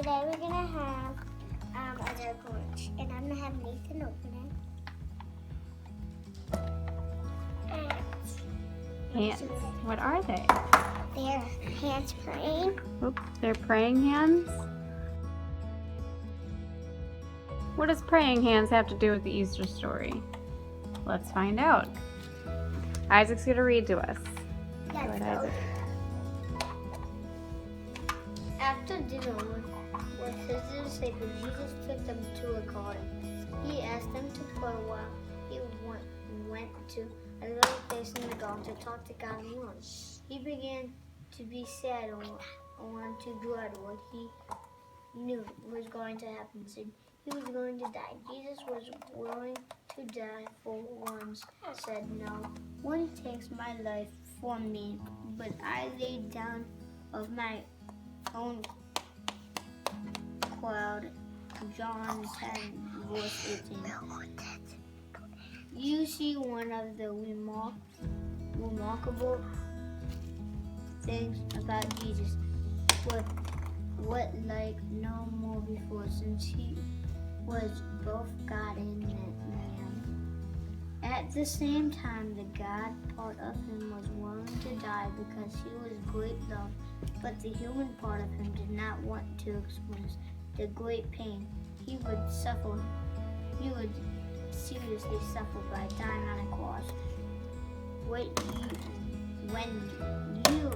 Today we're gonna have a dark orange, and I'm gonna have Nathan open it. Hands. What are they? They're hands praying. Oops, they're praying hands. What does praying hands have to do with the Easter story? Let's find out. Isaac's gonna read to us. Go ahead, Isaac. After dinner with his disciples, Jesus took them to a garden. He asked them to pray while he went to a little place in the garden to talk to God alone. He began to be sad on to dread what he knew was going to happen. So he was going to die. Jesus was willing to die for once, said, "No one takes my life from me, but I lay down of my own cloud." John 10, verse 18. You see one of the remarkable things about Jesus, what like no more before, since he was both God and man. At the same time, the God part of him was willing to die because he was great love, but the human part of him did not want to experience the great pain he would suffer. He would seriously suffer by dying on a cross. When you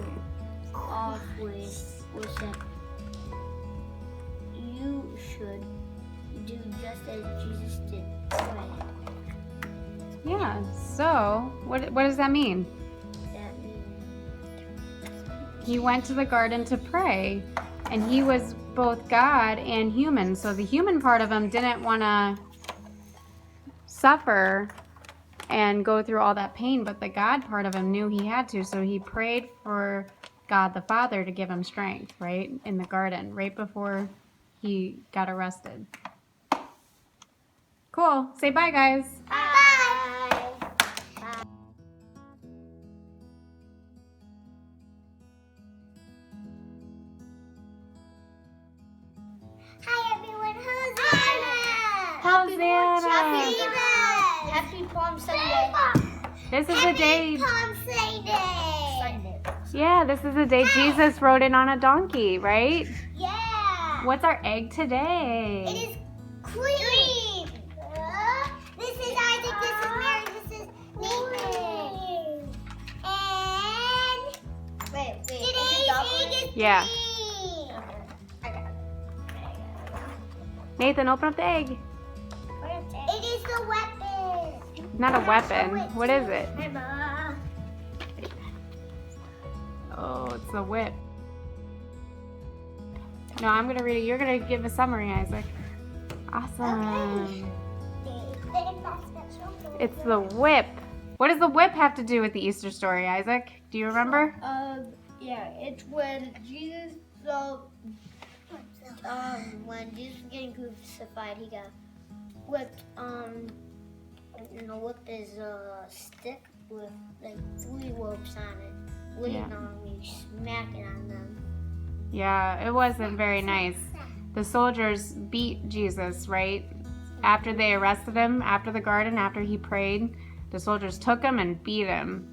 are afraid or sick, you should do just as Jesus did. Pray. Yeah, so what does that mean? That means He went to the garden to pray, and he was both God and human. So the human part of him didn't want to suffer and go through all that pain, but the God part of him knew he had to, so he prayed for God the Father to give him strength, right? In the garden, right before he got arrested. Cool. Say bye, guys. Bye. Hi everyone, Hosanna! Hosanna! Happy Palm Sunday. This is the day. Palm Sunday! Sunday. Yeah, this is the day Jesus rode in on a donkey, right? Yeah! What's our egg today? It is cream! This is Isaac, this is Mary, this is Nathan. And Wait. today's egg is Yeah. green. Nathan, open up the egg. It is the weapon. Not a weapon. What is it? Hi, Mom. Oh, it's the whip. No, I'm going to read it. You're going to give a summary, Isaac. Awesome. It's the whip. What does the whip have to do with the Easter story, Isaac? Do you remember? Yeah, it's when Jesus when Jesus was getting crucified, he got whipped. And the whip is a stick with like 3 ropes on it, waiting on you, smacking on them. Yeah, it wasn't very nice. The soldiers beat Jesus, right? After they arrested him, after the garden, after he prayed, the soldiers took him and beat him.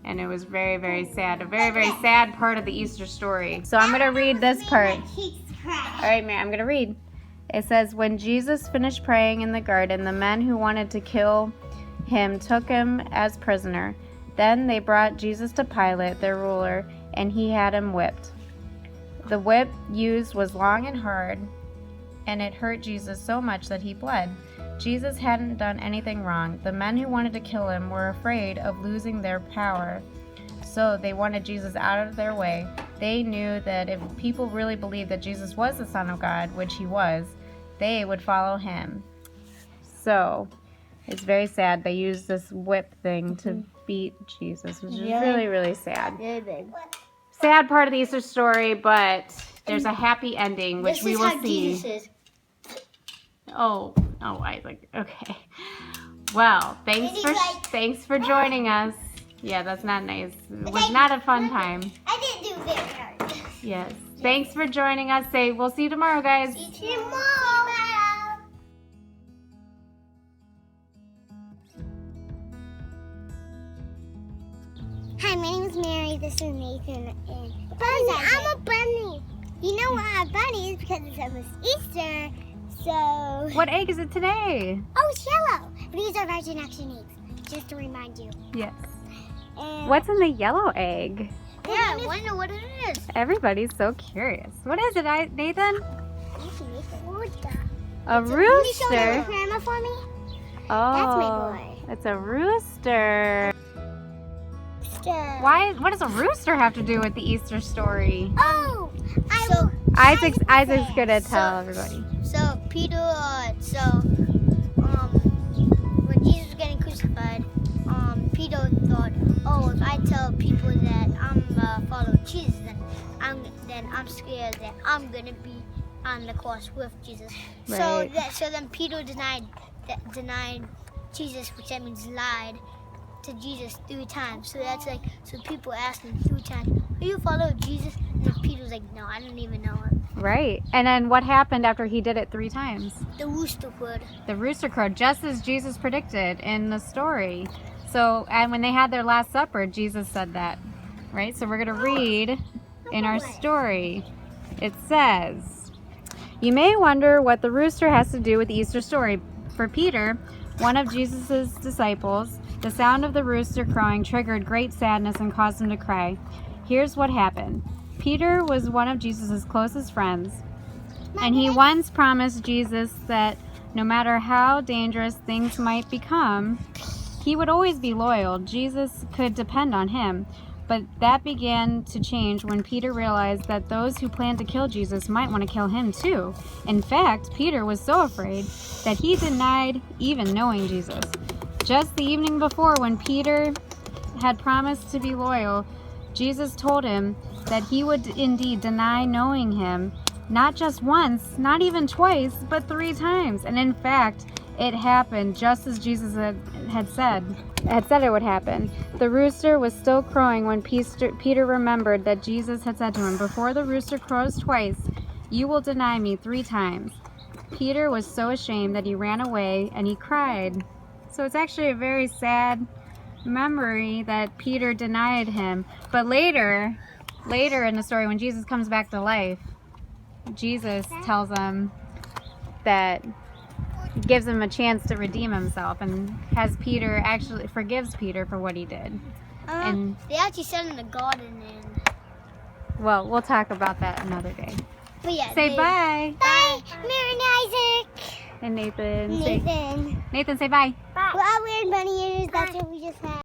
And it was very, very sad. A very, very sad part of the Easter story. So I'm going to read this part. All right, Mary, I'm going to read. It says, when Jesus finished praying in the garden, the men who wanted to kill him took him as prisoner. Then they brought Jesus to Pilate, their ruler, and he had him whipped. The whip used was long and hard, and it hurt Jesus so much that he bled. Jesus hadn't done anything wrong. The men who wanted to kill him were afraid of losing their power, so they wanted Jesus out of their way. They knew that if people really believed that Jesus was the Son of God, which he was, they would follow him. So it's very sad. They used this whip thing to beat Jesus, which is really, really sad. Very big. Sad part of the Easter story, but there's a happy ending, which This we is will how see. Jesus is. Oh, Isaac. Okay. Well, thanks for joining us. Yeah, that's not nice. It was not a fun time. I didn't do very hard. Yes. Thanks for joining us. Say, we'll see you tomorrow, guys. See you tomorrow. Hi, my name is Mary. This is Nathan. And Bunny, I'm a bunny. You know why I'm a bunny is because it's almost Easter. So. What egg is it today? Oh, it's yellow. These are Virgin Action eggs, just to remind you. Yes. And What's in the yellow egg? Yeah, I wonder what it is. Everybody's so curious. What is it, Nathan? A Can you show rooster. that to Grandma for me? Oh, That's my boy. it's a rooster. Rooster. What does a rooster have to do with the Easter story? Oh, So, Isaac's gonna tell everybody. So Peter, when Jesus was getting crucified, Peter thought, oh, if I tell people that I'm following Jesus, then I'm scared that I'm gonna be on the cross with Jesus. Right. So then Peter denied Jesus, which that means lied to Jesus 3 times. So that's like, so people asked him 3 times, are you following Jesus? And then Peter's like, no, I don't even know him. Right. And then what happened after he did it 3 times? The rooster crowed. The rooster crowed, just as Jesus predicted in the story. So, and when they had their Last Supper, Jesus said that, right? So we're going to read in our story. It says, you may wonder what the rooster has to do with the Easter story. For Peter, one of Jesus' disciples, the sound of the rooster crowing triggered great sadness and caused him to cry. Here's what happened. Peter was one of Jesus' closest friends, and he once promised Jesus that no matter how dangerous things might become, he would always be loyal. Jesus could depend on him. But that began to change when Peter realized that those who planned to kill Jesus might want to kill him too. In fact, Peter was so afraid that he denied even knowing Jesus. Just the evening before, when Peter had promised to be loyal, Jesus told him that he would indeed deny knowing him, not just once, not even twice, but 3 times. And in fact, it happened just as Jesus had said it would happen. The rooster was still crowing when Peter remembered that Jesus had said to him, before the rooster crows twice, you will deny me 3 times. Peter was so ashamed that he ran away and he cried. So it's actually a very sad memory that Peter denied him. But later in the story, when Jesus comes back to life, Jesus tells him that, gives him a chance to redeem himself, and forgives Peter for what he did. And They actually said in the garden, and well, we'll talk about that another day. but yeah. Say bye. Bye, Mary and Isaac. And Nathan. Nathan. Nathan, say bye. Bye. Well, we're in bunny ears. That's what we just had.